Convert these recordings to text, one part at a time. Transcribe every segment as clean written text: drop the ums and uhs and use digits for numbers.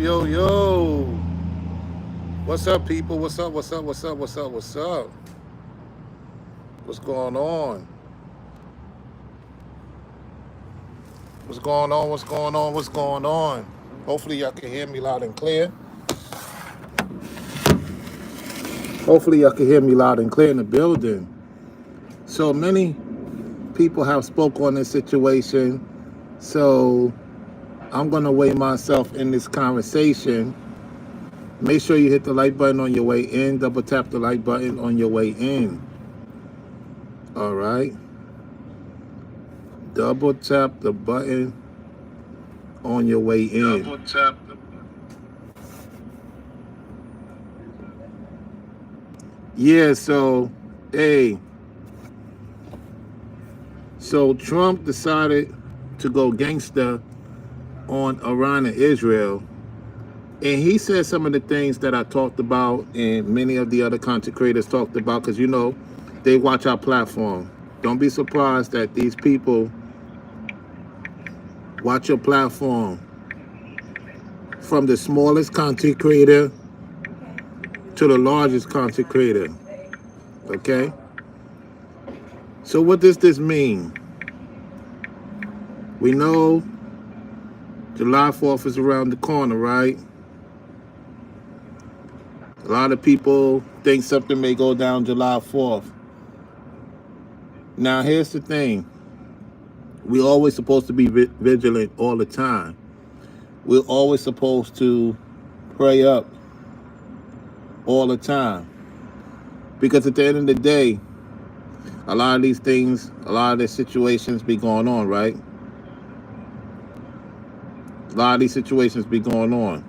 yo, yo. What's up, people? What's up? What's up? What's up? What's up? What's up? What's going on? What's going on? What's going on? What's going on? Hopefully, y'all can hear me loud and clear. Hopefully, y'all can hear me loud and clear in the building. So many people have spoke on this situation. So I'm going to weigh myself in this conversation. Make sure you hit the like button on your way in. Double tap the like button on your way in. All right. Double tap the button on your way in. Double tap the Yeah, so, hey. So Trump decided to go gangster on Iran and Israel. And he said some of the things that I talked about and many of the other content creators talked about, because, you know, they watch our platform. Don't be surprised that these people watch your platform, from the smallest content creator to the largest content creator. Okay? So what does this mean? We know July 4th is around the corner, right? A lot of people think something may go down July 4th. Now, here's the thing. We're always supposed to be vigilant all the time. We're always supposed to pray up all the time. Because at the end of the day, a lot of these things, a lot of these situations be going on, right? A lot of these situations be going on.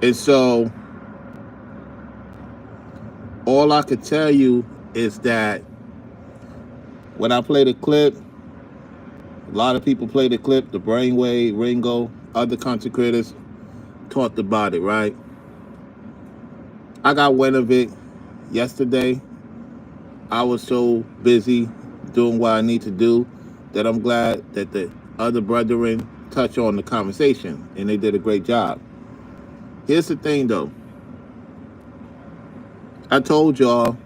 And so, all I could tell you is that when I play the clip, a lot of people play the clip, the Brainwave, Ringo, other content creators talked about it, right? I got wind of it yesterday. I was so busy doing what I need to do that I'm glad that the other brethren touched on the conversation, and they did a great job. Here's the thing, though. I told y'all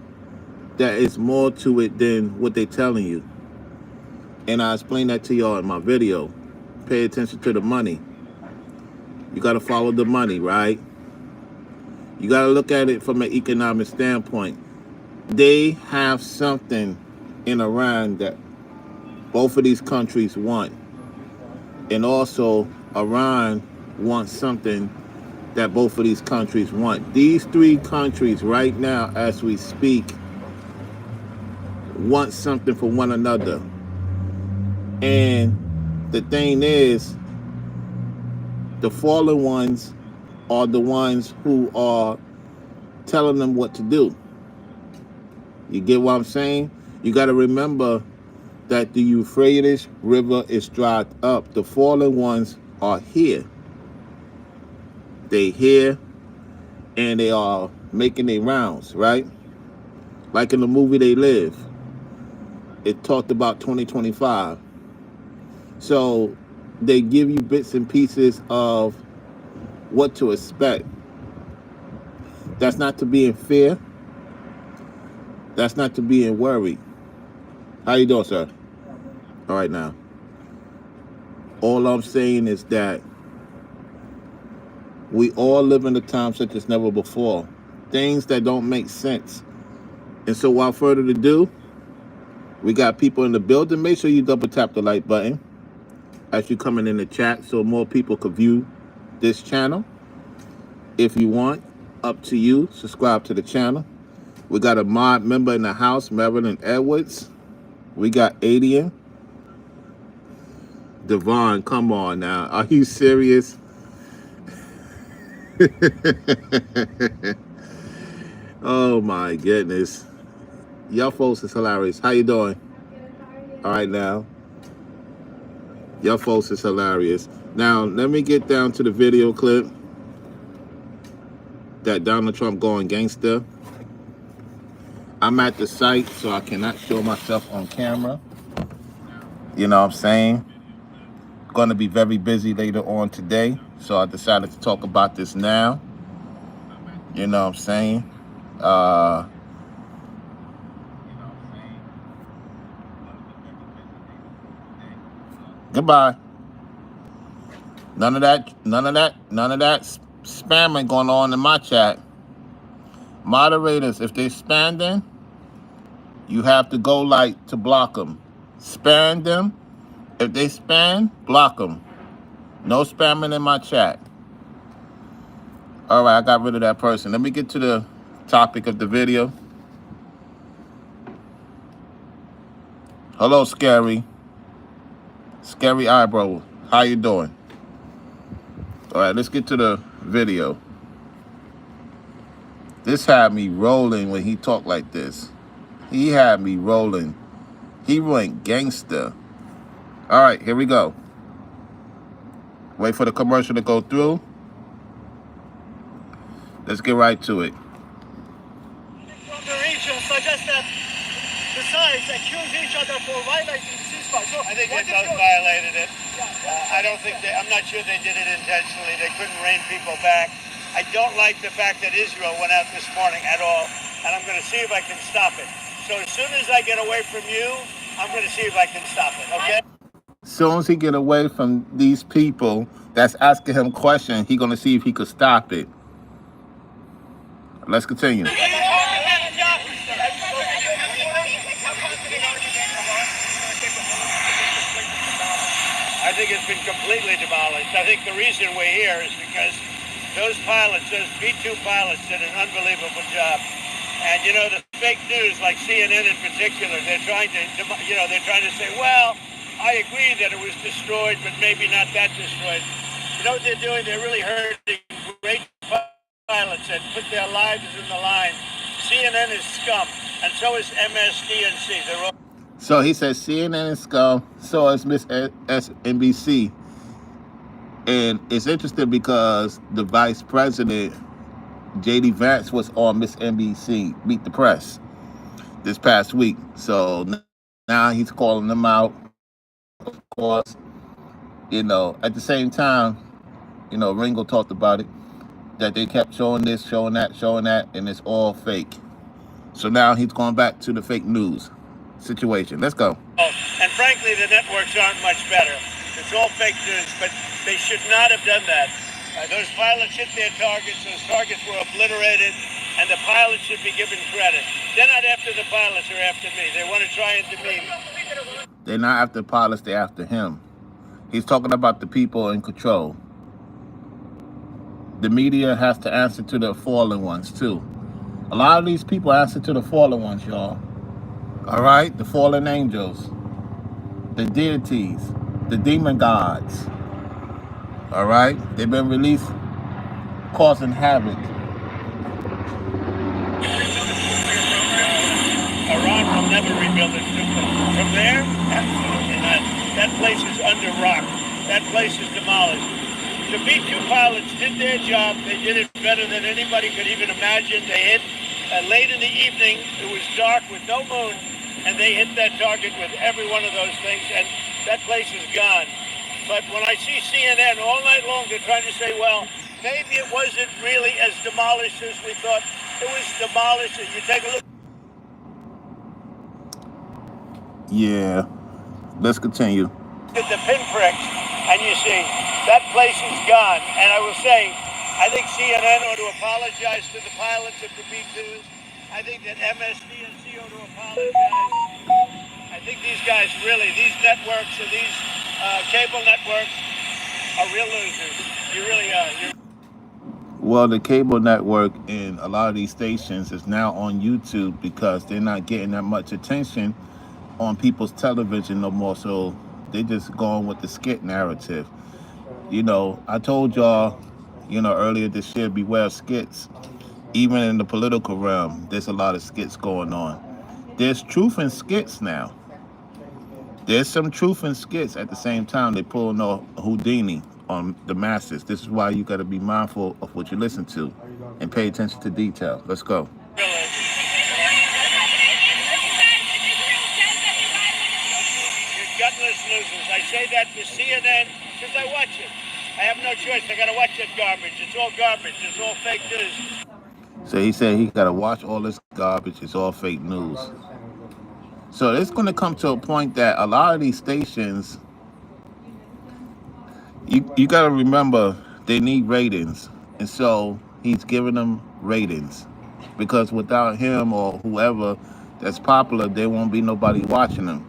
that it's more to it than what they're telling you. And I explained that to y'all in my video. Pay attention to the money. You got to follow the money, right? You got to look at it from an economic standpoint. They have something in Iran that both of these countries want. And also, Iran wants something that both of these countries want. These three countries right now, as we speak, want something for one another. And the thing is, the fallen ones are the ones who are telling them what to do. You get what I'm saying? You got to remember that the Euphrates River is dried up. The fallen ones are here. They here, and they are making their rounds, right? Like in the movie They Live. It talked about 2025. So they give you bits and pieces of what to expect. That's not to be in fear. That's not to be in worry. How you doing, sir? All right, now. All I'm saying is that we all live in a time such as never before. Things that don't make sense. And so without further ado, we got people in the building. Make sure you double tap the like button as you coming in the chat so more people could view this channel. If you want, up to you. Subscribe to the channel. We got a mod member in the house, Marilyn Edwards. We got Adian. Devon, come on now. Are you serious? Oh my goodness. Y'all folks is hilarious. How you doing? All right now. Y'all folks is hilarious. Now, let me get down to the video clip that Donald Trump going gangster. I'm at the site, so I cannot show myself on camera. You know what I'm saying? going to be very busy later on today, so I decided to talk about this now. You know what I'm saying? Goodbye. None of that spamming going on in my chat. Moderators, if they spamming, you have to go like to block them. Spam them. If they spam, block them. No spamming in my chat. All right, I got rid of that person. Let me get to the topic of the video. Hello, Scary. Scary Eyebrow. How you doing? All right, let's get to the video. This had me rolling when he talked like this. He had me rolling. He went gangster. All right, here we go. Wait for the commercial to go through. Let's get right to it. From the region suggest that the sides accuse each other for violating the ceasefire. So I think they both violated it. I don't think I'm not sure they did it intentionally. They couldn't rein people back. I don't like the fact that Israel went out this morning at all, and I'm going to see if I can stop it. So as soon as I get away from you, I'm going to see if I can stop it, okay? As soon as he get away from these people that's asking him questions, he going to see if he could stop it. Let's continue. I think it's been completely demolished. I think the reason we're here is because those pilots, those B-2 pilots, did an unbelievable job. And you know, the fake news, like CNN in particular, they're trying to say, well, I agree that it was destroyed, but maybe not that destroyed. You know what they're doing? They're really hurting great pilots that put their lives in the line. CNN is scum, and so is MSDNC. They're all. So he says CNN is scum, so is MSNBC. And it's interesting because the vice president, J.D. Vance, was on MSNBC, Meet the Press, this past week. So now he's calling them out. Of course, you know, at the same time, you know, Ringo talked about it, that they kept showing this, showing that, and it's all fake. So now he's going back to the fake news situation. Let's go. And frankly, the networks aren't much better. It's all fake news, but they should not have done that. Those pilots hit their targets. Those targets were obliterated, and the pilots should be given credit. They're not after the pilots, they're after me. They want to try and demean me. They're not after pilots, they're after him. He's talking about the people in control. The media has to answer to the fallen ones, too. A lot of these people answer to the fallen ones, y'all. All right? The fallen angels, the deities, the demon gods. All right? They've been released, causing havoc. Iran will never rebuild its nuclear. From there, absolutely not. That place is under rock. That place is demolished. The B-2 pilots did their job. They did it better than anybody could even imagine. They hit late in the evening. It was dark with no moon, and they hit that target with every one of those things, and that place is gone. But when I see CNN all night long, they're trying to say, well, maybe it wasn't really as demolished as we thought. It was demolished. You take a look. Yeah. Let's continue. At the pinpricks, and you see that place is gone. And I will say, I think CNN ought to apologize to the pilots of the B-2s. I think that MSDNC ought to apologize. I think these guys really, these networks and these cable networks are real losers. You really are. Well, the cable network and a lot of these stations is now on YouTube because they're not getting that much attention on people's television no more. So they just going with the skit narrative. You know, I told y'all, you know, earlier this year, beware of skits. Even in the political realm, there's a lot of skits going on. There's truth in skits now. There's some truth in skits. At the same time, they pull no Houdini on the masses. This is why you got to be mindful of what you listen to and pay attention to detail. Let's go. Gutless losers. I say that to CNN because I watch it. I have no choice. I gotta watch that garbage. It's all garbage. It's all fake news. So he said he got to watch all this garbage. It's all fake news. So it's going to come to a point that a lot of these stations, you got to remember, they need ratings. And so he's giving them ratings. Because without him or whoever that's popular, there won't be nobody watching them.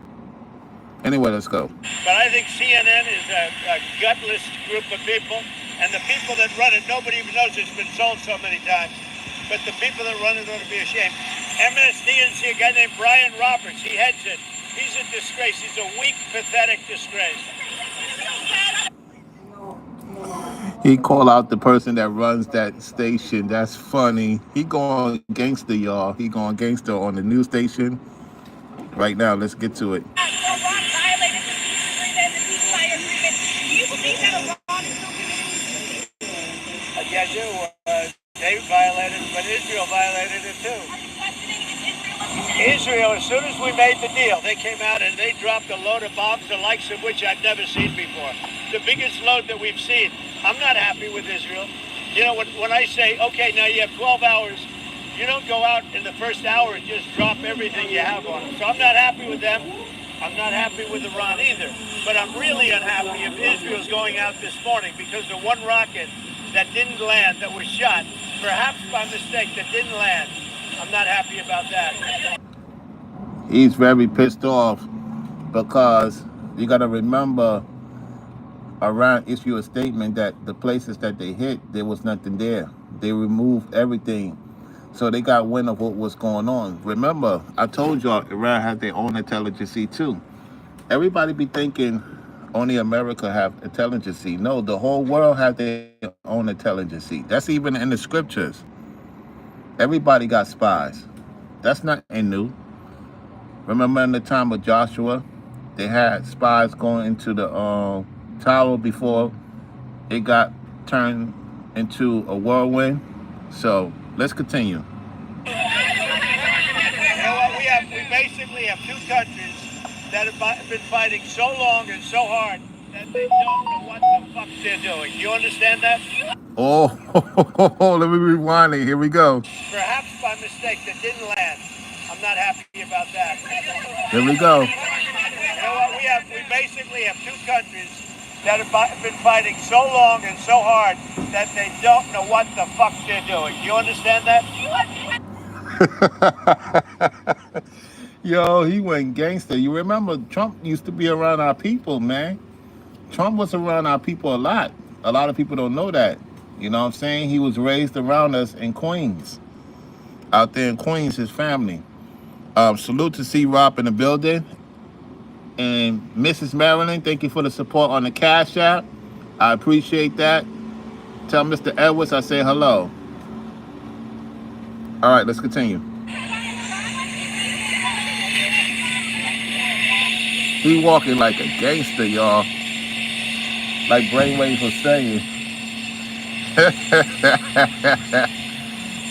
Anyway, let's go. But I think CNN is a gutless group of people, and the people that run it, nobody even knows it's been sold so many times. But the people that run it ought to be ashamed. MSDNC, a guy named Brian Roberts, he heads it. He's a disgrace. He's a weak, pathetic disgrace. He called out the person that runs that station. That's funny. He going gangster, y'all. He going gangster on the news station. Right now, let's get to it. Yeah, I do. They violated it, but Israel violated it too. Israel, as soon as we made the deal, they came out and they dropped a load of bombs, the likes of which I've never seen before. The biggest load that we've seen. I'm not happy with Israel. You know, when I say, okay, now you have 12 hours, you don't go out in the first hour and just drop everything you have on them. So I'm not happy with them. I'm not happy with Iran either. But I'm really unhappy if Israel's going out this morning because the one rocket that didn't land, that was shot, perhaps by mistake, that didn't land. I'm not happy about that. He's very pissed off because you got to remember, Iran issued a statement that the places that they hit, there was nothing there. They removed everything. So they got wind of what was going on. Remember, I told y'all Iran had their own intelligence too. Everybody be thinking only America have intelligence. No, the whole world have their own intelligence. That's even in the scriptures. Everybody got spies. That's nothing new. Remember in the time of Joshua, they had spies going into the tower before it got turned into a whirlwind. So let's continue. You know what? We basically have two countries that have been fighting so long and so hard that they don't know what the fuck they're doing. Do you understand that? Oh, let me rewind it. Here we go. Perhaps by mistake that didn't land. I'm not happy about that. Here we go. You know what? We basically have two countries that have been fighting so long and so hard that they don't know what the fuck they're doing. Do you understand that? Yo, he went gangster. You remember Trump used to be around our people, man. Trump was around our people a lot. A lot of people don't know that. You know what I'm saying? He was raised around us in Queens. Out there in Queens, his family. Salute to C-Rob in the building. And Mrs. Marilyn, thank you for the support on the Cash App. I appreciate that. Tell Mr. Edwards I say hello. All right, let's continue. He walking like a gangster, y'all. Like Brainwaves was saying.